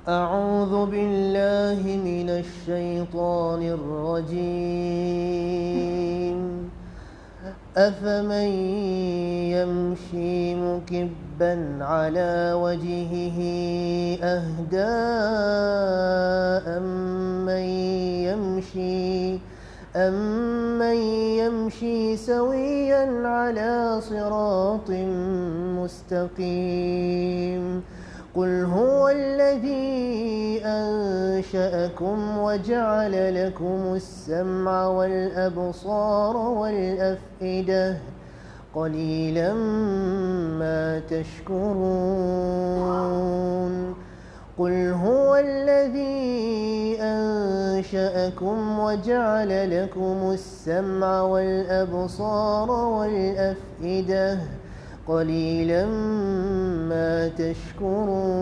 أعوذ بالله من الشيطان الرجيم أفمن يمشي مكبا على وجهه أهدى أمن يمشي سويا على صراط مستقيم قل هو الذي أنشأكم وجعل لكم السمع والأبصار والأفئدة قليلا ما تشكرون قل هو الذي أنشأكم وجعل لكم السمع والأبصار والأفئدة قليلا ما تشكرون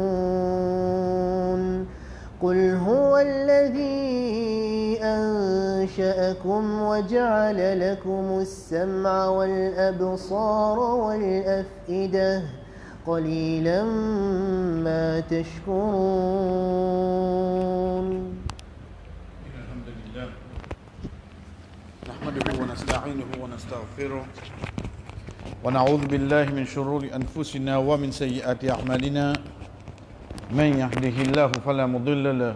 قل هو الذي أنشأكم وجعل لكم السمع والأبصار والأفئدة قليلا ما تشكرون. الحمد لله نحمده ونستعينه ونستغفره ونعوذ بالله من شرور أنفسنا ومن سيئات أعمالنا من يهده الله فلا مضل له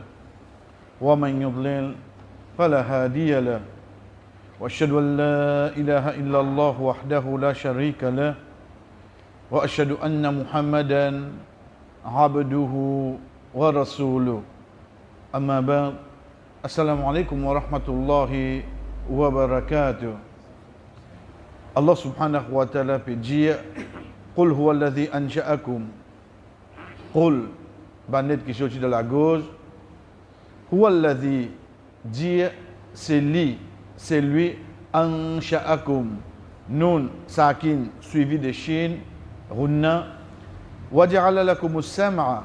ومن يضلل فلا هادي له وأشهد أن لا إله إلا الله وحده لا شريك له وأشهد أن محمدا عبده ورسوله أما بعد السلام عليكم ورحمة الله وبركاته. Allah subhanahu wa ta'ala peut dire Qul huwa alladhi ansha'akum. Qul, banet qui sortit de la gauche. Huwa alladhi, dire c'est lui, ansha'akum. Nun, sakin, suivi de shin, runna. Wa ja'ala lakum as-sam'a.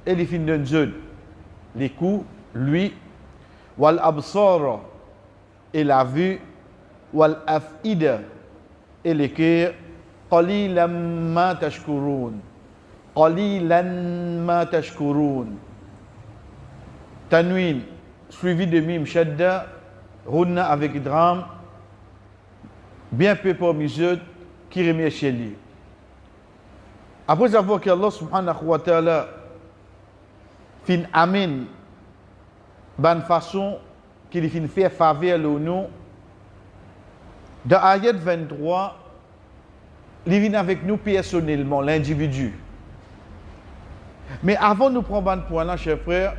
Et les fins d'un zud. Les coups, lui. Wal absara. Et la vue. Wal af'ida. Et les cœurs, qalilan ma tashkurun. Qalilan ma tashkurun. Tanwin, suivi de mim shadda, runna avec idram, bien peu parmi eux qui remet chez lui. Après avoir que Allah subhanahu wa ta'ala fin amin, ban façon qu'il fin fait faveur le nom. Dans l'ayat 23, il vient avec nous personnellement, l'individu. Mais avant de nous prendre un point là, chers frères,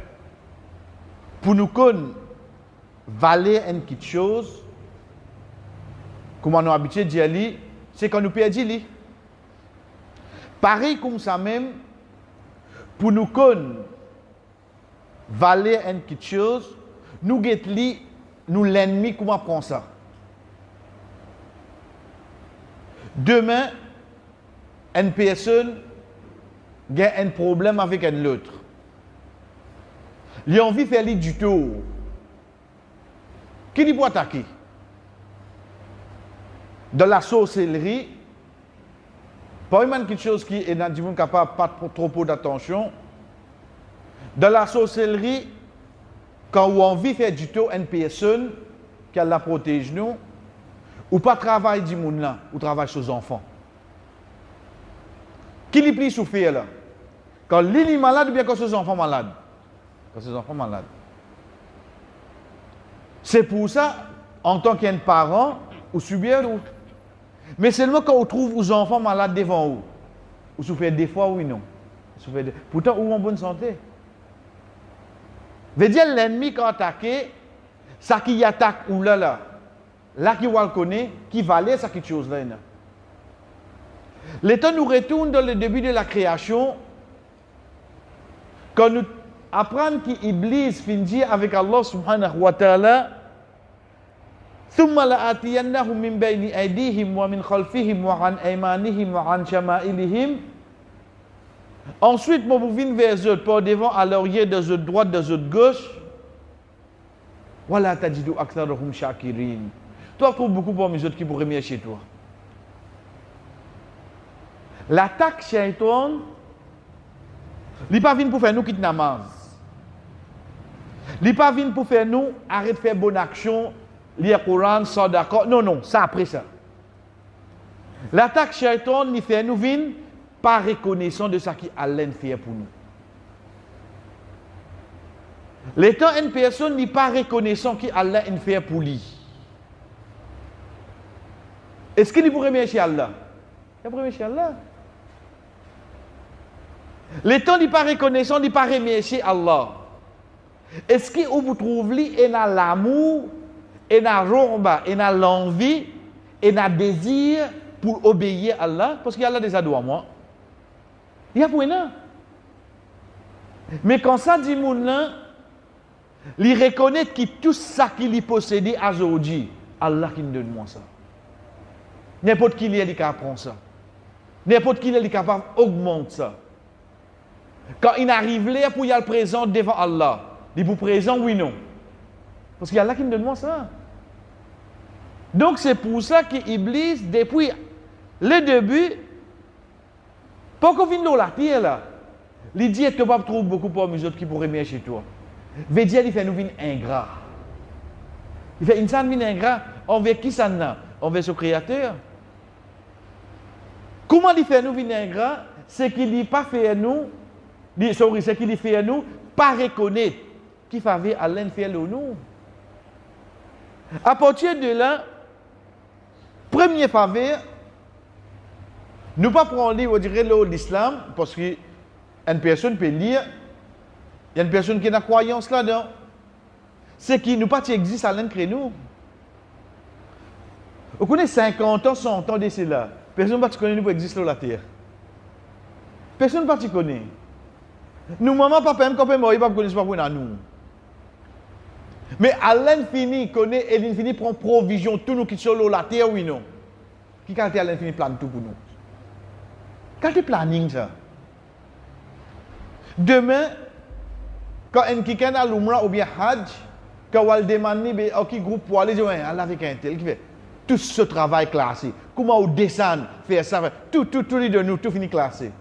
pour nous connaître, valer une petite chose, comme on a habitué de dire, c'est quand nous perdons. Pareil comme ça même, pour nous connaître, valer une petite chose, nous guettons, nous l'ennemi, comment on prend ça? Demain, une personne a un problème avec un autre. Il a envie de faire du tour. Qui dit pour attaquer? Dans la sorcellerie, pas une quelque chose qui est dans le monde capable pas trop d'attention. Dans la sorcellerie, quand on a envie de faire du tour à une personne qui la protège nous, ou pas travail du monde là, ou travail sur les enfants. Qui les plus souffrir là? Quand l'île est malade ou bien quand ses enfants malades? Quand ses enfants malades. C'est pour ça, en tant qu'un parent, ou subir ou. Mais seulement quand on trouve aux enfants malades devant vous. Vous souffrez des fois, oui, non. Pourtant, ou en bonne santé. Veut dire l'ennemi quand attaqué, ça qui attaque ou là. Là qui va le connaître, qui valait ça quelque chose là. L'état nous retourne dans le début de la création. Quand nous apprenons qu'Iblis finit avec Allah subhanahu wa ta'ala, ثم لآتينهم من بين أيديهم ومن خلفهم وعن أيمانهم وعن شمائلهم. Ensuite, mon bouvin vers eux, par devant, à l'arrière, de eux droite, de eux gauche. Voilà, tajidu aktharuhum shakirin. Toi, trouves beaucoup parmi les autres qui pourraient venir chez toi. L'attaque shaitan, il n'est pas venu pour faire nous quitter namaz. Il n'est pas venu pour faire nous, arrête de faire bonne action, lire le Coran, ça d'accord. Non, non, ça après ça. L'attaque shaitan, il fait nous venir pas reconnaissant de ce qui Allah fait pour nous. L'étant une personne n'est pas reconnaissant qui Allah fait pour lui. Est-ce qu'il pourrait remercier Allah? Il pourrait remercier Allah. L'étant n'est pas reconnaissant, n'est pas remercier Allah. Est-ce que vous trouvez qu'il y a l'amour, il y a l'envie, il y a le désir pour obéir à Allah? Parce qu'il y a des ados à moi. Il y a pour rien. Mais quand ça dit moun là, il reconnaît que tout ça qu'il possédé aujourd'hui, Allah qui nous donne moi ça. N'importe qui est capable de ça. N'importe qui est capable d'augmenter ça. Quand il arrive là pour y aller présent devant Allah, il vous présent oui non. Parce qu'il y a Allah qui me donne moi ça. Donc c'est pour ça qu'Iblis, depuis le début, pas qu'on vienne la terre là, il dit que tu ne vas pas trouver beaucoup parmi les autres qui pourraient venir chez toi. Veut dire qu'il fait nous venir ingrat. Il fait une sanne venir ingrat envers qui ça n'a? Envers ce créateur. Comment il fait nous venir ingrat? C'est qu'il n'a pas fait nous, c'est qu'il fait nous pas reconnaître qu'il fallait Allah faire le nous. À partir de là, premier faveur, nous ne pas prendre l'islam parce qu'une personne peut lire, il y a une personne qui a une croyance là-dedans. C'est qui nous pas existe à l'intérieur nous. Vous connaissez 50 ans, 100 ans de là. Personne ne connaît nous pour exister sur la terre. Personne ne te connaît. Nous, maman, papa, même quand on est mort, il ne connaît pas pour nous. Mais à l'infini, connaît et l'infini prend provision tout nous qui sommes sur la terre, oui, non. Qui quand à l'infini plane tout pour nous. Quand tu planning ça. Demain, quand un qui a l'umrah ou bien hajj, quand on va demander à qui groupe pour aller dire, Allah avec un tel qui fait tout ce travail classé. Comment on descend, faire ça, tout de nous, tout fini classé.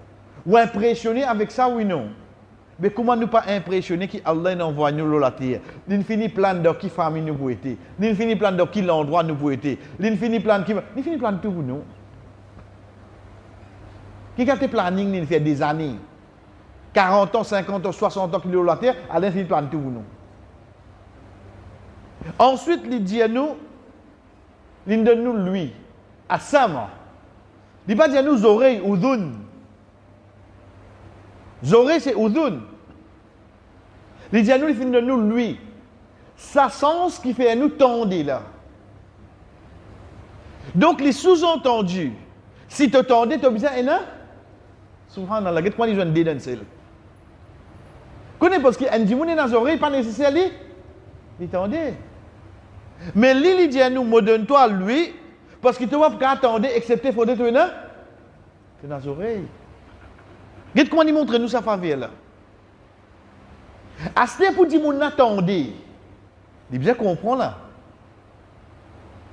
Ou impressionné avec ça, oui, non. Mais comment nous pas impressionner qu'Allah envoie nous la terre? L'infini plan de qui famille nous peut être. L'infini plan de qui l'endroit nous peut être. L'infini plan qui l'infini plan tout pour nous. Qui a tes planning il fait des années. 40 ans, 50 ans, 60 ans qu'il est la terre, à l'infini plan tout pour nous. Ensuite, il dit à nous, il donne nous lui, à Sama. Il ne dit pas dire nous oreilles, udun. Zoré, c'est Oudoun. Il dit à nous, il finit de nous, lui. Ça sens qui fait à nous tendre là. Donc, les sous-entendus, si tu tendais, tu as besoin d'un. Subhanallah, qu'est-ce qu'on dit, je vais dire dans celle. Connais parce qu'il y a des gens dans les oreilles, pas nécessaire, il tendait. Mais lui, il dit à nous, me donne-toi lui, parce qu'il ne te va pas attendre, excepté, il faut être dans les oreilles. Regardez comment il montre nous sa faveur là. À ce temps pour dire qu'on attendait, il bien comprend là.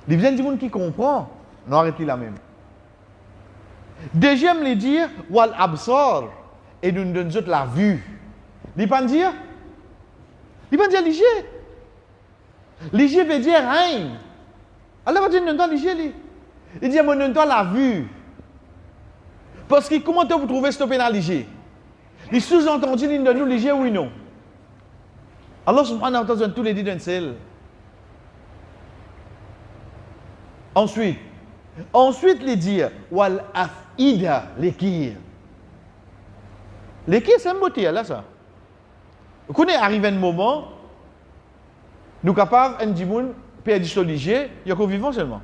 Il bien dire qui comprend. Non, arrêtez là même. Deuxième, il dire wal absor et nous donne la vue. Il pas dire. Il pas dire léger. Léger veut dire rien. Allah va dire non léger. Il dit mon donne la vue. Parce que comment vous trouvez stopper dans léger? Les sous-entendus, ils nous léger oui non. Allah subhanahu wa ta'ala tous les dit d'un seul. Ensuite, les dire wal afida l'ékir. L'ékir, c'est un mot là ça. Vous connaissez arrivé un moment, nous capables un dimoun perdre son léger, il y a qu'on vivant seulement.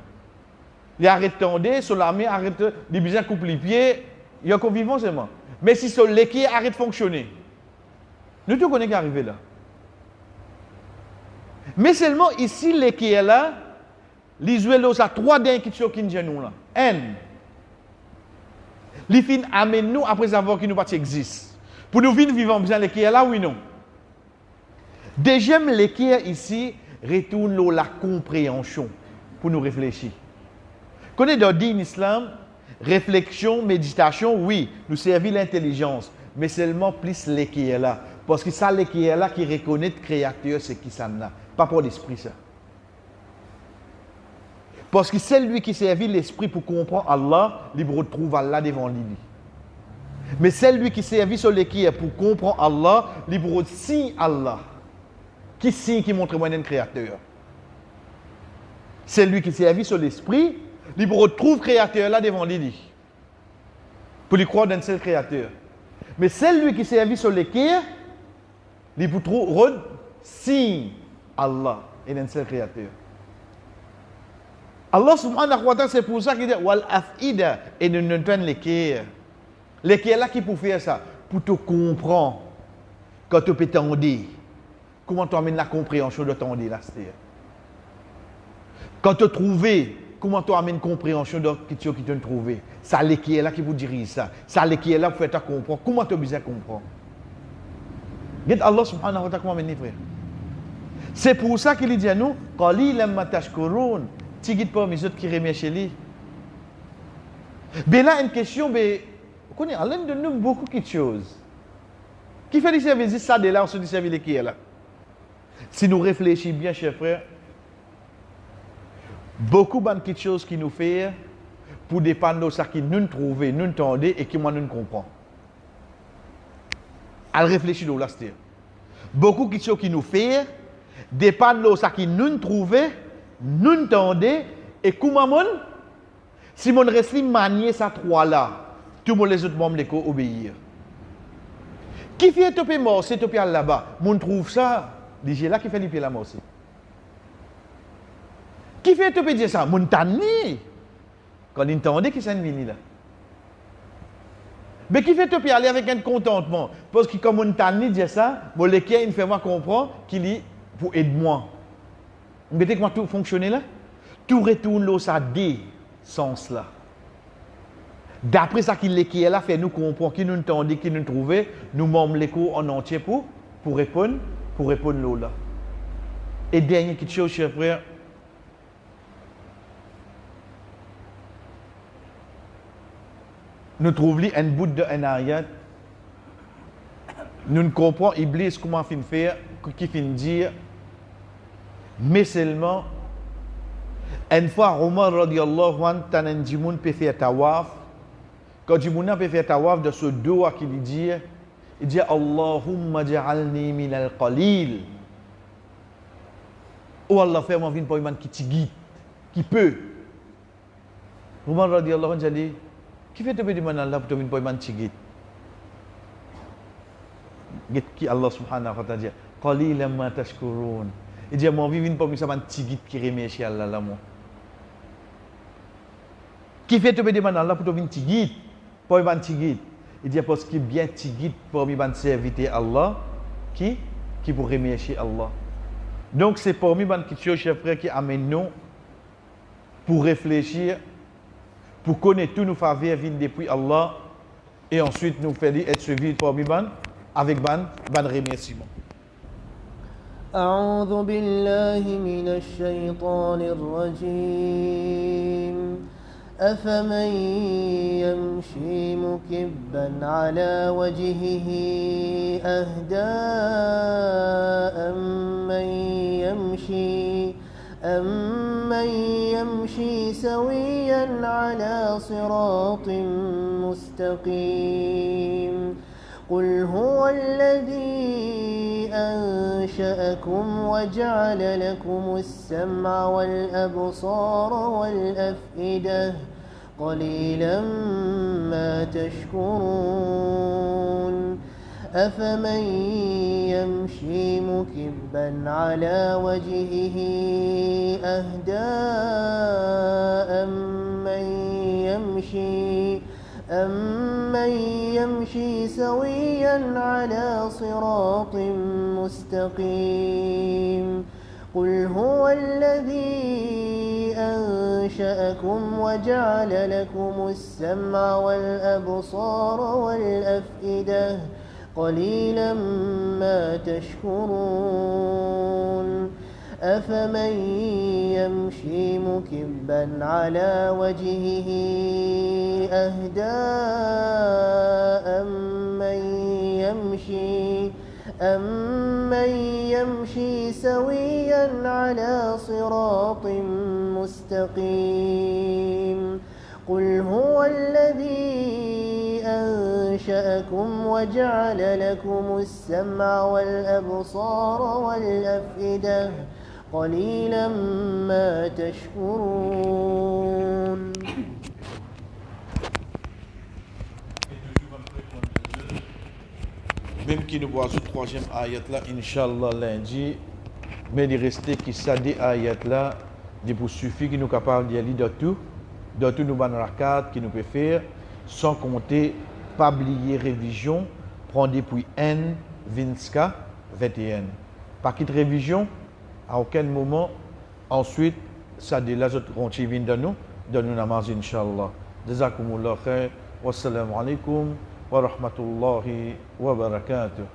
Il arrête de tendre, sur la main, arrête de bien couper les pieds, il y a qu'on vivant seulement. Mais si sur l'équipe arrête de fonctionner, nous tous connaissons qui est arrivé là. Mais seulement ici, l'équipe est là, l'Isuelo, ça 3 dernières questions qui nous là. N. Les fins amènent nous après savoir qu'il nous pas existe. Pour nous vivre bien l'équipe est là, oui non. Deuxième, l'équipe ici retourne la compréhension pour nous réfléchir. Connaissez dans l'islam, réflexion, méditation, oui, nous servir l'intelligence, mais seulement plus l'équipe est là. Parce que ça, qui est là, qui reconnaît le créateur, c'est qui ça n'a. Pas pour l'esprit, ça. Parce que c'est lui qui servit l'esprit pour comprendre Allah, il retrouve Allah devant lui. Mais c'est lui qui servit sur l'équipe pour comprendre Allah, il signe Allah. Qui signe, qui montre moi un créateur. C'est lui qui servit sur l'esprit, il retrouve le créateur là devant lui. Pour lui croire dans le seul créateur. Mais c'est lui qui servit sur l'équipe, il retrouve signe Allah et dans le seul créateur. Allah subhanahu wa ta'ala, c'est pour ça qu'il dit wal afida et ne donne l'équerre. L'équerre là qui pour faire ça, pour te comprendre quand tu peux t'en dire. Comment tu amènes la compréhension de ton dire là, c'est-à-dire. Quand tu trouves, comment tu amènes la compréhension de ce que tu as trouvé. Ça l'équerre là qui vous dirige ça. Ça l'équerre là pour faire ta comprendre. Comment tu as besoin de comprendre. Regarde Allah subhanahu wa ta'ala comment amène frère. C'est pour ça qu'il dit à nous qalilan ma tashkurun. Tu guides pas mes autres qui remettent chez lui. Mais là, une question, mais, vous connaissez, Allah nous donne beaucoup de choses. Qui fait des services, ça de là, on se dit service qui est là. Si nous réfléchissons bien, chers frères, beaucoup de choses qui nous font pour dépendre de ce qui nous trouvons, nous entendons et qui moi nous comprenons. Elle réfléchit de là, c'est-à-dire. Beaucoup de choses qui nous font dépendre de ce qui nous trouvons, nous entendons, et comment si mon reste manier ça trois là, tout le monde les autres membres les obéir. Qui fait topé mort, c'est topé là-bas. Mon trouve ça, déjà là qui fait les la mort aussi. Qui fait topé dire ça, mon tanni. Quand il entendait qui ça vient là. Mais qui fait topé aller avec un contentement, parce que comme mon tanni dit ça, mon lequel il fait moi comprendre qu'il est pour aider moi. Vous mettez comment tout fonctionne là? Tout retourne là, ça des sens là. D'après ça qu'il est là, fait nous comprendre, qui nous entendait, qui nous trouvait, nous membres l'écho en entier pour répondre là. Et dernière petite chose, chers frères. Nous trouvons un bout d'un ayat. Nous comprenons Iblis comment il fait, qui fait dire. Mais seulement, une fois, Omar radiallahu anhu, tanan jimoun peut faire tawaf. Quand jimoun peut faire tawaf de ce doigt qu'il dit Allahumma ja'alni min al-qalil. Oh Allah, fais-moi venir pour un qui tigit, qui peut. Omar radiallahu anhu dit, qui fait te demander Allah pour venir pour un tigit? Qui Allah subhanahu wa ta'ala dit, qalilan ma tashkurun. Il dit, moi, je ne pas un petit guide qui remercie Allah là, moi. Qui fait te demander Allah pour te un petit guide, pour un petit guide. Il dit, parce qu'il y a bien petit guide pour un serviteur Allah, qui pour remercier Allah. Donc, c'est pour moi, une chose, chers frères, qui amène nous pour réfléchir, pour connaître tous nos faveurs depuis Allah, et ensuite nous faire être suivis pour nous avec un remerciement. أعوذ بالله من الشيطان الرجيم أفمن يمشي مكبا على وجهه أهدى أمن يمشي سويا على صراط مستقيم قل هو الذي أنشأكم وجعل لكم السمع والأبصار والأفئدة قليلا ما تشكرون أفمن يمشي مكبا على وجهه أهدى أمن يمشي سويا على صراط مستقيم قل هو الذي أنشأكم وجعل لكم السمع والأبصار والأفئدة قليلا ما تشكرون أفمن يمشي مكبا على وجهه أهدى أمن يمشي سويا على صراط مستقيم قل هو الذي أنشأكم وجعل لكم السمع والأبصار والأفئدة قليلا ما تشكرون. Même qui nous voit ce troisième ayat là, Inch'Allah lundi, mais il reste qui ça des ayat là, il pour suffit qui nous capable d'y aller de tout nous ban rakat qui nous peut faire, sans compter pas oublier révision, prendre depuis N, Vinska, 21. Par quitte révision, à aucun moment, ensuite, ça de la autres continuent de nous namaz Inch'Allah. Jazakumullah khair, wassalamu alaikum wa rahmatullahi wa barakatuh.